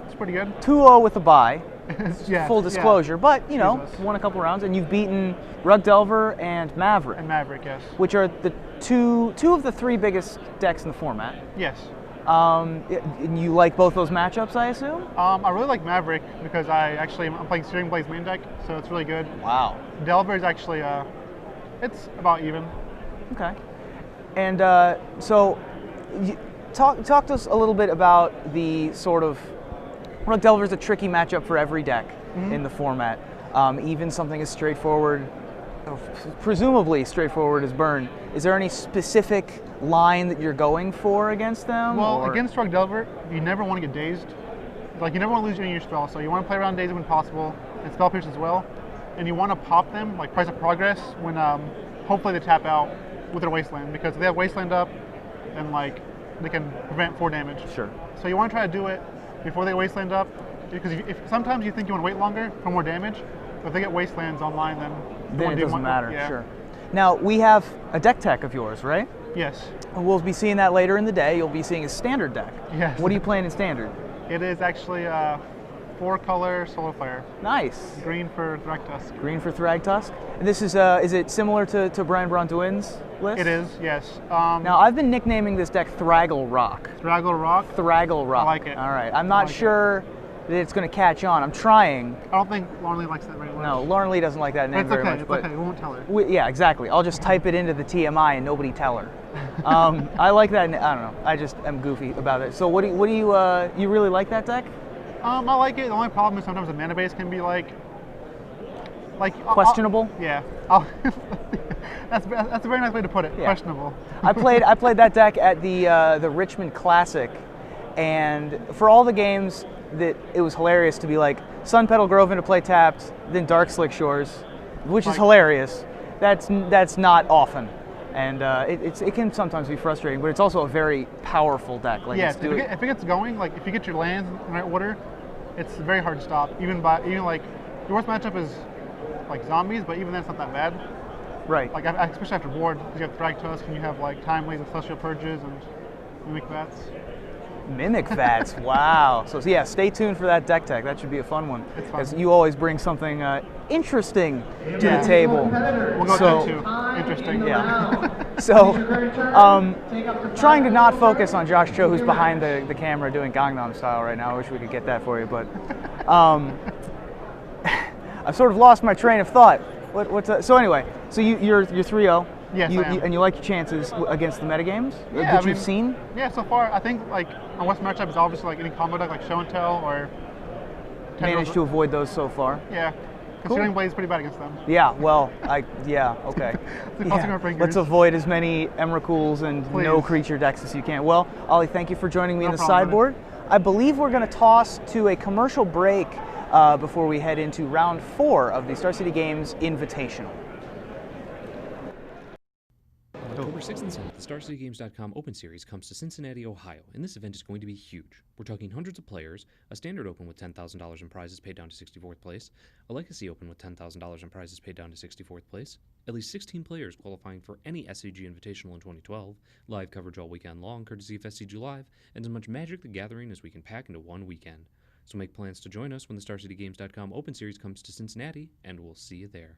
It's pretty good. 2-0 with a bye. Yeah, Full disclosure, but you know, Jesus. won a couple rounds, and you've beaten Rug Delver and Maverick, Yes. which are the two of the three biggest decks in the format. Yes. You like both those matchups, I assume? I really like Maverick because I'm playing Steering Blade's main deck, so it's really good. Wow. Delver is actually it's about even. Okay. And so, talk to us a little bit about the sort of. Rug Delver is a tricky matchup for every deck in the format. Even something as straightforward, presumably straightforward as Burn. Is there any specific line that you're going for against them? Well, against Rug Delver, you never want to get dazed. Like, you never want to lose any of your spells, so you want to play around dazed when possible, and spell pierce as well. And you want to pop them, like Price of Progress, when hopefully they tap out with their Wasteland, because if they have Wasteland up, then like they can prevent 4 damage. Sure. So you want to try to do it before they Wasteland up, because if sometimes you think you want to wait longer for more damage, but if they get Wastelands online, then it doesn't matter. Yeah. Sure. Now we have a deck tech of yours, right? Yes. We'll be seeing that later in the day. You'll be seeing a standard deck. Yes. What are you playing in standard? It is actually 4-color Solar Flare. Nice. Green for Thragtusk. Green for Thragtusk. And this is it similar to Brian Bronduin's list? It is, yes. Now I've been nicknaming this deck Thraggle Rock. Thraggle Rock? Thraggle Rock. I like it. All right. I'm not sure that it's going to catch on. I'm trying. I don't think Lauren Lee likes that very much. No, Lauren Lee doesn't like that name very much. It's okay. We won't tell her. Yeah, exactly. I'll just type it into the TMI and nobody tell her. I like that. I don't know. I just am goofy about it. So what do you really like that deck? I like it. The only problem is sometimes the mana base can be like questionable. Yeah. That's a very nice way to put it. Yeah. Questionable. I played that deck at the Richmond Classic, and for all the games that it was hilarious to be like Sun Petal Grove into play tapped, then Dark Slick Shores, which is hilarious. That's not often. And it can sometimes be frustrating, but it's also a very powerful deck. Like, yes, if it gets going, like if you get your lands in the right order, it's very hard to stop. Even like your worst matchup is like zombies, but even then it's not that bad. Right. Like especially after board, because you have Thragtusk and you have like Timelies and Celestial Purges and Mimic Vats. Mimic Vats, wow. So yeah, stay tuned for that deck tech. That should be a fun one. It's fun. Because you always bring something interesting to the table. We'll go with that too. Interesting. Yeah. So, trying to not focus on Josh Cho, who's behind the camera doing Gangnam Style right now. I wish we could get that for you, but I've sort of lost my train of thought. So anyway, so you're 3-0. Yes, I am. And you like your chances against the metagames that you've seen? Yeah, so far I think like my worst matchup is obviously like any combo deck like Show and Tell or. Managed to avoid those so far. Yeah, considering Blade's pretty bad against them. Yeah, well, okay. Let's avoid as many Emrakul's and no creature decks as you can. Well, Ollie, thank you for joining me in the sideboard. I believe we're going to toss to a commercial break before we head into round 4 of the Star City Games Invitational. October 6th and 7th, the StarCityGames.com Open Series comes to Cincinnati, Ohio, and this event is going to be huge. We're talking hundreds of players, a standard open with $10,000 in prizes paid down to 64th place, a legacy open with $10,000 in prizes paid down to 64th place, at least 16 players qualifying for any SCG Invitational in 2012, live coverage all weekend long courtesy of SCG Live, and as much Magic the Gathering as we can pack into one weekend. So make plans to join us when the StarCityGames.com Open Series comes to Cincinnati, and we'll see you there.